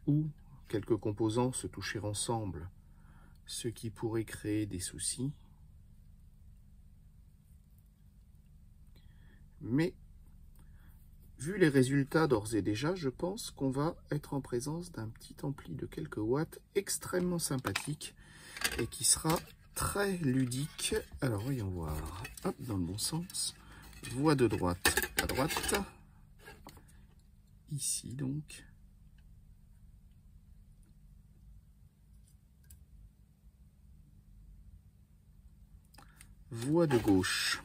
ou quelques composants se toucher ensemble, ce qui pourrait créer des soucis. Mais, vu les résultats d'ores et déjà, je pense qu'on va être en présence d'un petit ampli de quelques watts extrêmement sympathique et qui sera très ludique. Alors, voyons voir. Hop, dans le bon sens. Voie de droite à droite. Ici, donc. Voie de gauche.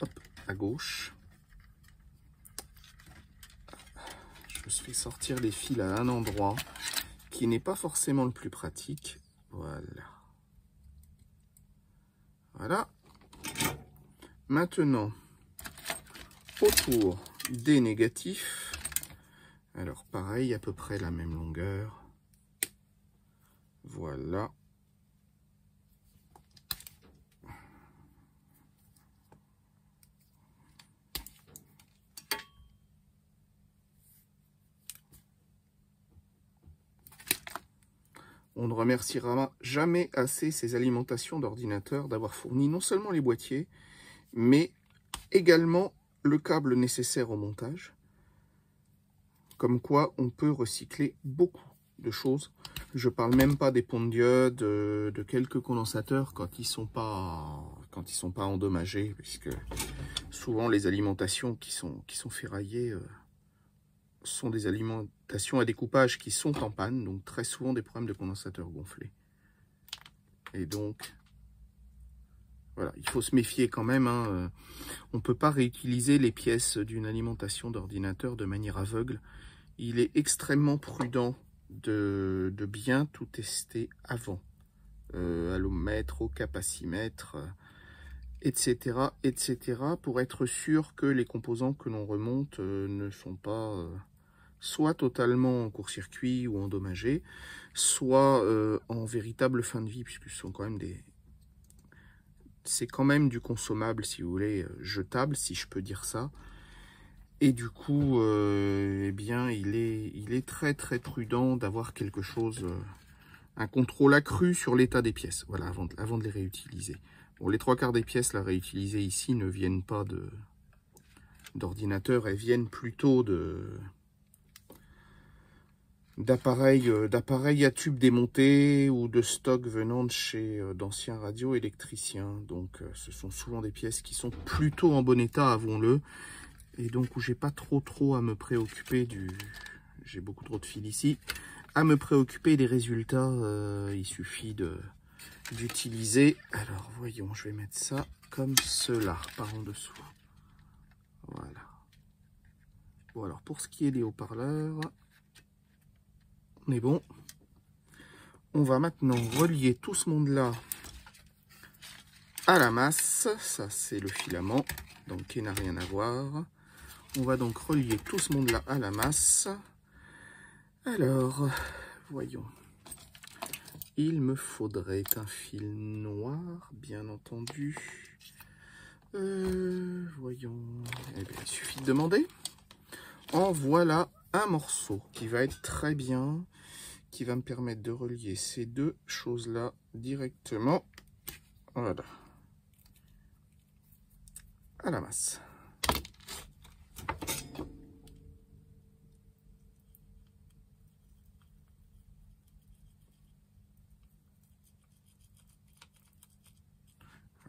Hop, à gauche. Je fais sortir les fils à un endroit qui n'est pas forcément le plus pratique. Voilà. Voilà. Maintenant, autour des négatifs. Alors pareil, à peu près la même longueur. Voilà. On ne remerciera jamais assez ces alimentations d'ordinateur d'avoir fourni non seulement les boîtiers, mais également le câble nécessaire au montage. Comme quoi, on peut recycler beaucoup de choses. Je parle même pas des ponts de diode, de quelques condensateurs quand ils sont pas endommagés, puisque souvent les alimentations qui sont ferraillées sont des alimentations à découpage qui sont en panne, donc très souvent des problèmes de condensateur gonflé. Et donc, voilà, il faut se méfier quand même. Hein. On ne peut pas réutiliser les pièces d'une alimentation d'ordinateur de manière aveugle. Il est extrêmement prudent de bien tout tester avant. Allomètre, au capacimètre, etc., etc., pour être sûr que les composants que l'on remonte ne sont pas soit totalement en court-circuit ou endommagés, soit en véritable fin de vie, puisque ce sont quand même c'est quand même du consommable, si vous voulez, jetable, si je peux dire ça. Et du coup, eh bien, il est très très prudent d'avoir quelque chose, un contrôle accru sur l'état des pièces, voilà, avant de les réutiliser. Bon, les 3/4 des pièces là réutilisées ici ne viennent pas d'ordinateur, elles viennent plutôt d'appareils à tubes démontés ou de stock venant de chez d'anciens radioélectriciens. Donc ce sont souvent des pièces qui sont plutôt en bon état, avouons-le, et donc où j'ai pas trop à me préoccuper j'ai beaucoup trop de fils ici, à me préoccuper des résultats. Il suffit d'utiliser, alors voyons, je vais mettre ça comme cela par en dessous, voilà. Bon, alors pour ce qui est des haut-parleurs, on est bon. On va maintenant relier tout ce monde-là à la masse. Ça, c'est le filament, donc qui n'a rien à voir. On va donc relier tout ce monde-là à la masse. Alors, voyons. Il me faudrait un fil noir, bien entendu. Voyons. Eh bien, il suffit de demander. En voilà un morceau qui va être très bien, qui va me permettre de relier ces deux choses-là directement, voilà, à la masse.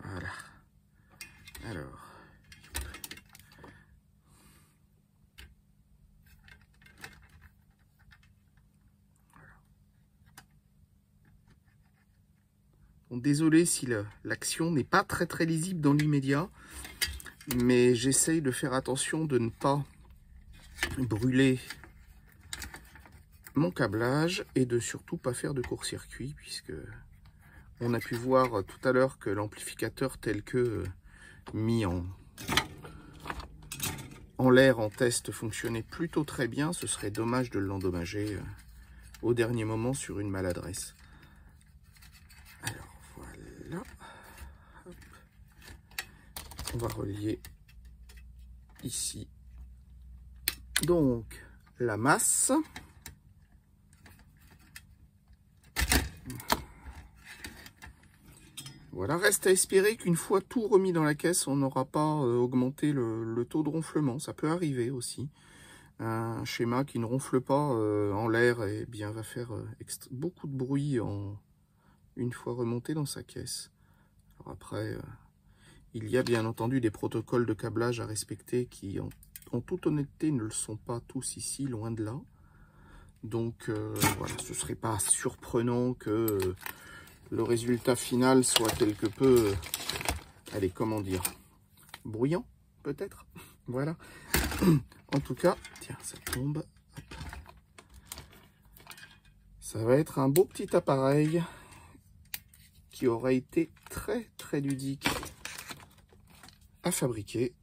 Voilà. Alors. Bon, désolé si l'action n'est pas très lisible dans l'immédiat, mais j'essaye de faire attention de ne pas brûler mon câblage et de surtout pas faire de court-circuit, puisque on a pu voir tout à l'heure que l'amplificateur tel que mis en l'air en test fonctionnait plutôt très bien. Ce serait dommage de l'endommager au dernier moment sur une maladresse. Alors voilà, hop. On va relier ici donc la masse. Voilà, reste à espérer qu'une fois tout remis dans la caisse, on n'aura pas augmenté le taux de ronflement. Ça peut arriver aussi. Un schéma qui ne ronfle pas en l'air, eh bien, va faire beaucoup de bruit une fois remonté dans sa caisse. Alors après, il y a bien entendu des protocoles de câblage à respecter qui, en toute honnêteté, ne le sont pas tous ici, loin de là. Donc voilà, ce ne serait pas surprenant que le résultat final soit quelque peu, allez, comment dire, bruyant, peut-être. Voilà. En tout cas, tiens, ça tombe. Hop. Ça va être un beau petit appareil qui aura été très ludique à fabriquer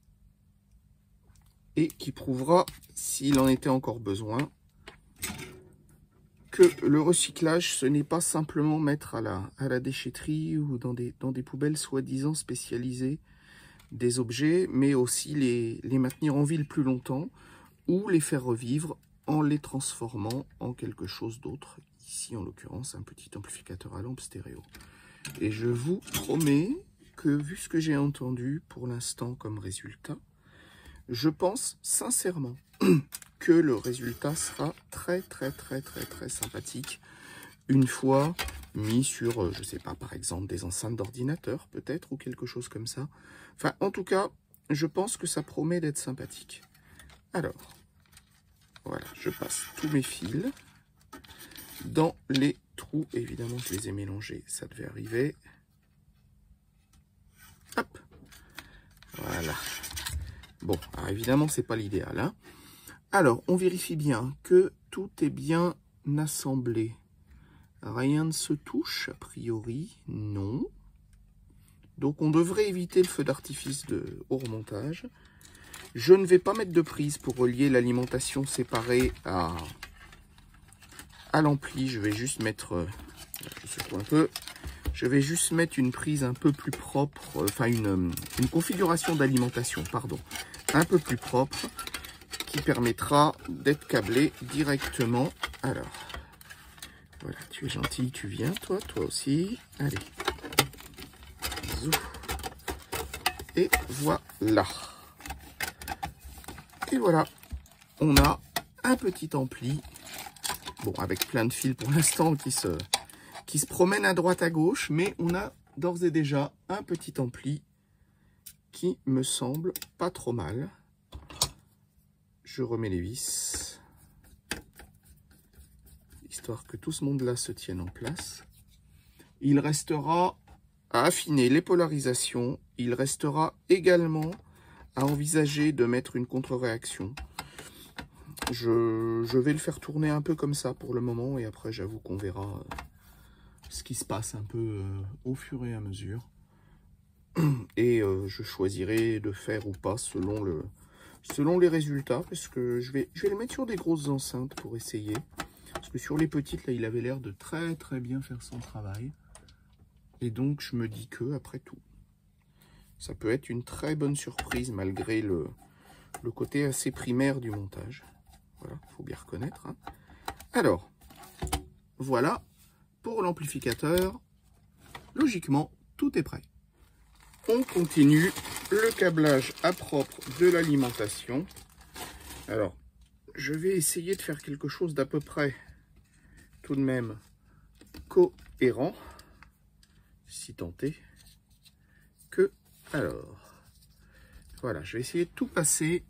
et qui prouvera, s'il en était encore besoin, que le recyclage, ce n'est pas simplement mettre à la déchetterie ou dans des poubelles soi-disant spécialisées des objets, mais aussi les maintenir en vie le plus longtemps ou les faire revivre en les transformant en quelque chose d'autre. Ici, en l'occurrence, un petit amplificateur à lampe stéréo. Et je vous promets que, vu ce que j'ai entendu pour l'instant comme résultat, je pense sincèrement que le résultat sera très sympathique une fois mis sur, je sais pas, par exemple des enceintes d'ordinateur peut-être ou quelque chose comme ça. Enfin, en tout cas, je pense que ça promet d'être sympathique. Alors, Voilà, je passe tous mes fils dans les trous. Évidemment, je les ai mélangés, ça devait arriver. Hop, voilà. Bon, alors évidemment, c'est pas l'idéal, hein. Alors, on vérifie bien que tout est bien assemblé. Rien ne se touche, a priori, non. Donc, on devrait éviter le feu d'artifice au remontage. Je ne vais pas mettre de prise pour relier l'alimentation séparée à l'ampli. Je vais juste mettre, je secoue un peu, je vais juste mettre une prise un peu plus propre, enfin une configuration d'alimentation, pardon, un peu plus propre, qui permettra d'être câblé directement. Alors, voilà, tu es gentil, tu viens, toi aussi. Allez. Zou. Et voilà. Et voilà, on a un petit ampli, bon, avec plein de fils pour l'instant qui se promènent à droite à gauche, mais on a d'ores et déjà un petit ampli qui me semble pas trop mal. Je remets les vis, histoire que tout ce monde-là se tienne en place. Il restera à affiner les polarisations, il restera également à envisager de mettre une contre-réaction. Je vais le faire tourner un peu comme ça pour le moment, et après j'avoue qu'on verra ce qui se passe un peu au fur et à mesure. Et je choisirai de faire ou pas selon les résultats, parce que je vais les mettre sur des grosses enceintes pour essayer. Parce que sur les petites, là, il avait l'air de très très bien faire son travail. Et donc je me dis que, après tout, ça peut être une très bonne surprise malgré le côté assez primaire du montage. Voilà, faut bien reconnaître, hein. Alors, voilà pour l'amplificateur. Logiquement, tout est prêt. On continue le câblage à propre de l'alimentation. Alors, je vais essayer de faire quelque chose d'à peu près tout de même cohérent, si tant est que. Alors, voilà, je vais essayer de tout passer.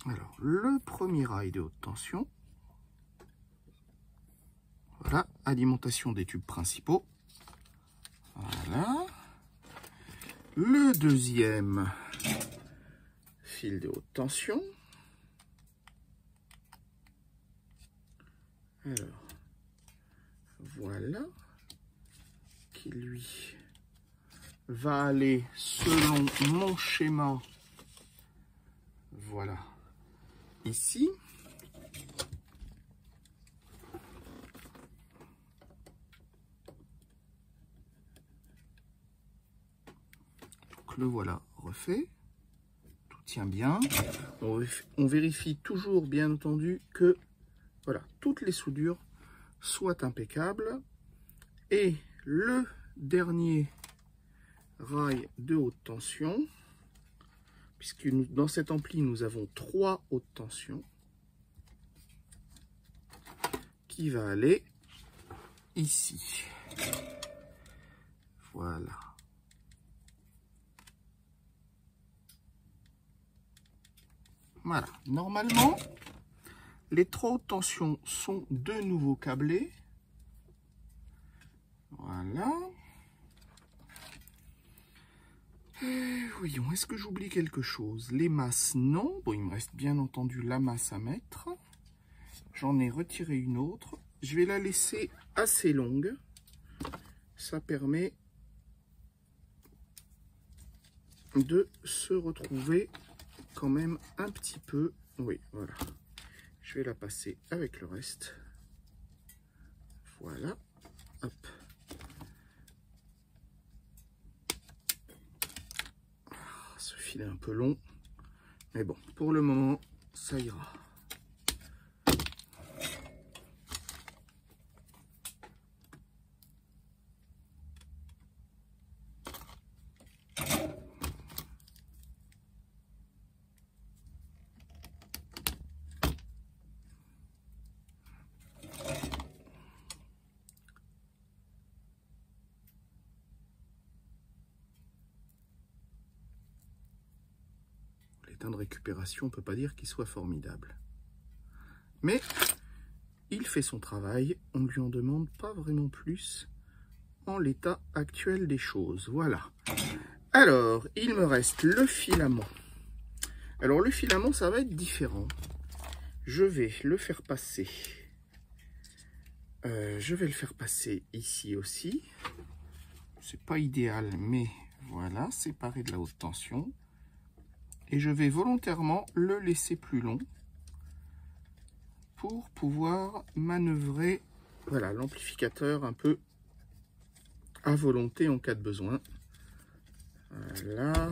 Alors, le premier rail de haute tension. Voilà, alimentation des tubes principaux. Voilà. Le deuxième fil de haute tension. Alors, voilà. Qui lui va aller selon mon schéma. Voilà. Ici. Donc le voilà refait. Tout tient bien. On vérifie toujours, bien entendu, que voilà, toutes les soudures soient impeccables. Et le dernier rail de haute tension, puisque dans cet ampli, nous avons 3 hautes tensions, qui va aller ici. Voilà. Voilà. Normalement, les 3 hautes tensions sont de nouveau câblées. Voilà. Voyons, est-ce que j'oublie quelque chose? Les masses, non. Bon, il me reste bien entendu la masse à mettre. J'en ai retiré une autre. Je vais la laisser assez longue. Ça permet de se retrouver quand même un petit peu. Oui, voilà. Je vais la passer avec le reste. Voilà. Hop. Ce fil est un peu long. Mais bon, pour le moment, ça ira. les temps de récupération, on ne peut pas dire qu'ils soient formidables. Mais il fait son travail, on ne lui en demande pas vraiment plus en l'état actuel des choses. Voilà. Alors, il me reste le filament. Alors, le filament, ça va être différent. Je vais le faire passer. Ici aussi. C'est pas idéal, mais voilà, séparé de la haute tension. Et je vais volontairement le laisser plus long pour pouvoir manœuvrer, voilà, l'amplificateur un peu à volonté en cas de besoin. Voilà,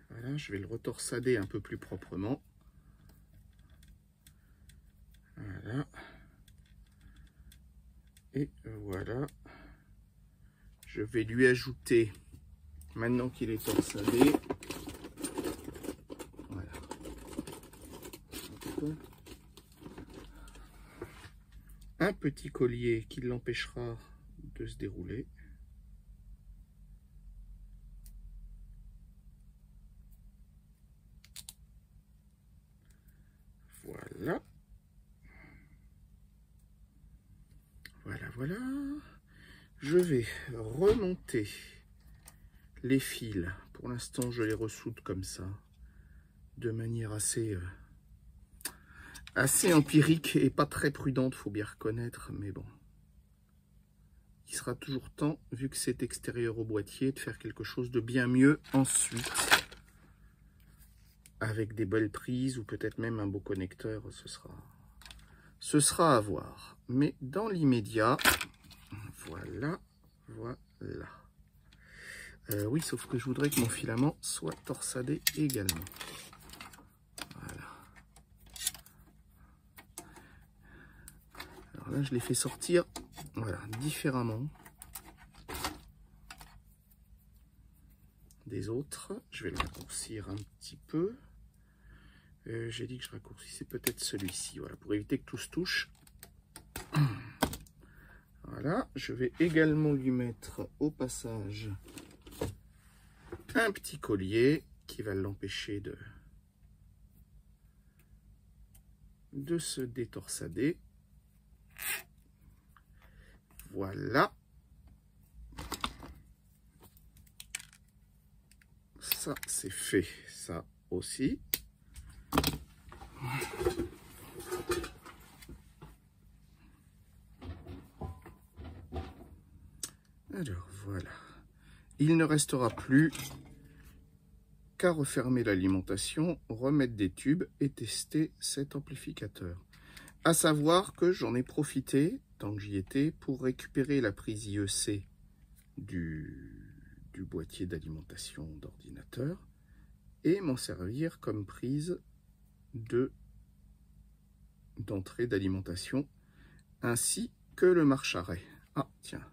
voilà, je vais le retorsader un peu plus proprement. Voilà. Et voilà. Je vais lui ajouter, maintenant qu'il est torsadé, voilà, un petit collier qui l'empêchera de se dérouler. Voilà. Voilà, voilà. Je vais remonter les fils. Pour l'instant, je les ressoude comme ça, de manière assez empirique et pas très prudente, faut bien reconnaître, mais bon. Il sera toujours temps, vu que c'est extérieur au boîtier, de faire quelque chose de bien mieux ensuite. Avec des belles prises ou peut-être même un beau connecteur, ce sera à voir. Mais dans l'immédiat, voilà, voilà. Oui, sauf que je voudrais que mon filament soit torsadé également. Voilà. Alors là, je l'ai fait sortir, voilà, différemment des autres. Je vais le raccourcir un petit peu. J'ai dit que je raccourcissais peut-être celui-ci, voilà, pour éviter que tout se touche. Voilà, je vais également lui mettre au passage un petit collier qui va l'empêcher de se détorsader. Voilà. Ça, c'est fait, ça aussi. Alors, voilà. Il ne restera plus qu'à refermer l'alimentation, remettre des tubes et tester cet amplificateur. À savoir que j'en ai profité, tant que j'y étais, pour récupérer la prise IEC du boîtier d'alimentation d'ordinateur et m'en servir comme prise d'entrée d'alimentation, ainsi que le marche-arrêt. Ah, tiens,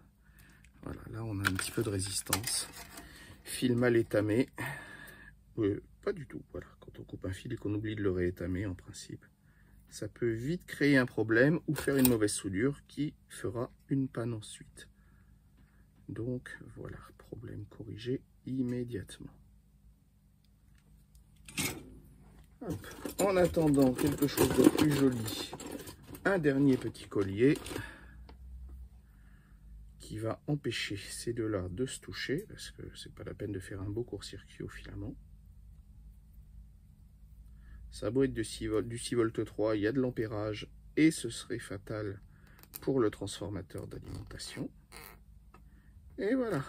voilà, là on a un petit peu de résistance. Fil mal étamé. Pas du tout, voilà, quand on coupe un fil et qu'on oublie de le réétamer, en principe, ça peut vite créer un problème ou faire une mauvaise soudure qui fera une panne ensuite. Donc voilà, problème corrigé immédiatement. Hop. En attendant quelque chose de plus joli, un dernier petit collier qui va empêcher ces deux-là de se toucher, parce que c'est pas la peine de faire un beau court-circuit au filament. Ça a beau être du 6 volts 3, il y a de l'ampérage et ce serait fatal pour le transformateur d'alimentation. Et voilà.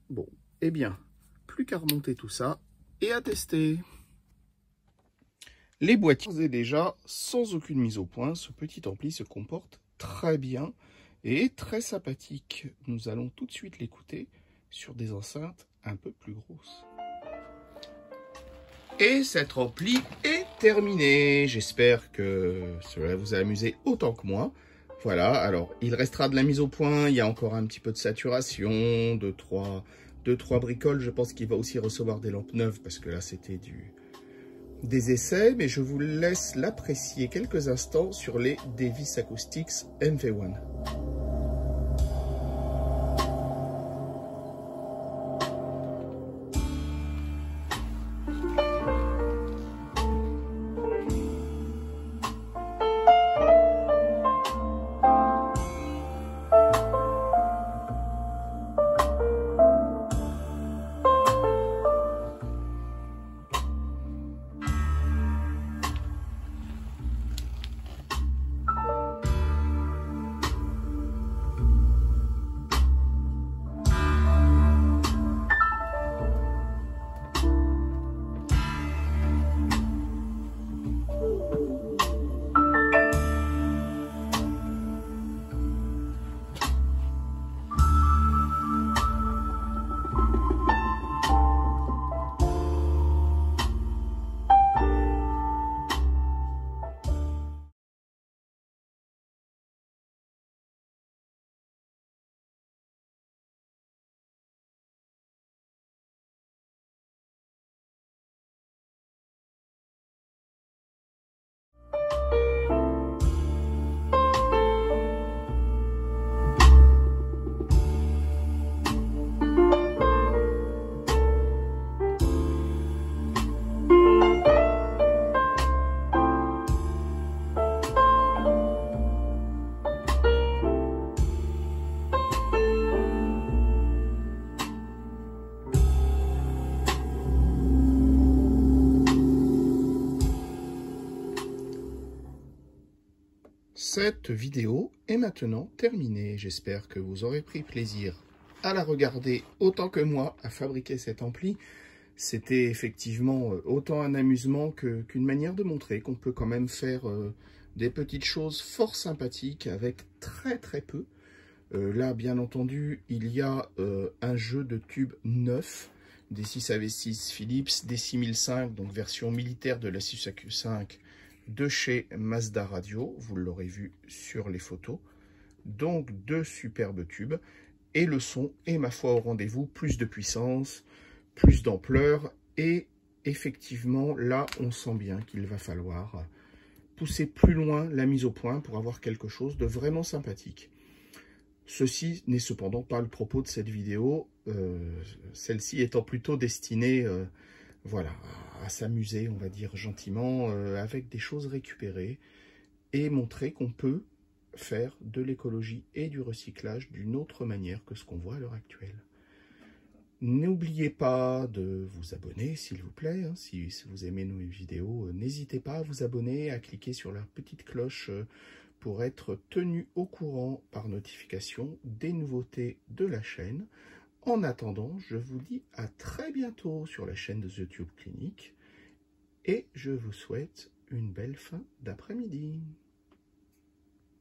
Bon, eh bien, plus qu'à remonter tout ça et à tester. Les boîtiers, déjà, sans aucune mise au point, ce petit ampli se comporte très bien et très sympathique. Nous allons tout de suite l'écouter sur des enceintes un peu plus grosses. Et cet ampli est terminé. J'espère que cela vous a amusé autant que moi. Voilà, alors il restera de la mise au point, il y a encore un petit peu de saturation, deux, trois bricoles. Je pense qu'il va aussi recevoir des lampes neuves parce que là c'était des essais, mais je vous laisse l'apprécier quelques instants sur les Davis Acoustics MV1. Cette vidéo est maintenant terminée. J'espère que vous aurez pris plaisir à la regarder autant que moi à fabriquer cet ampli. C'était effectivement autant un amusement qu'une manière de montrer qu'on peut quand même faire des petites choses fort sympathiques avec très peu. Là, bien entendu, il y a un jeu de tubes neuf, des 6AV6 Philips, des 6005, donc version militaire de la 6AQ5 de chez Mazda Radio. Vous l'aurez vu sur les photos. Donc, deux superbes tubes. Et le son est, ma foi, au rendez-vous. Plus de puissance, plus d'ampleur. Et effectivement, là, on sent bien qu'il va falloir pousser plus loin la mise au point pour avoir quelque chose de vraiment sympathique. Ceci n'est cependant pas le propos de cette vidéo, celle-ci étant plutôt destinée voilà, à s'amuser, on va dire gentiment, avec des choses récupérées et montrer qu'on peut faire de l'écologie et du recyclage d'une autre manière que ce qu'on voit à l'heure actuelle. N'oubliez pas de vous abonner, s'il vous plaît. Hein, si vous aimez nos vidéos, n'hésitez pas à vous abonner, à cliquer sur la petite cloche pour être tenu au courant par notification des nouveautés de la chaîne. En attendant, je vous dis à très bientôt sur la chaîne de The Tube Clinic et je vous souhaite une belle fin d'après-midi.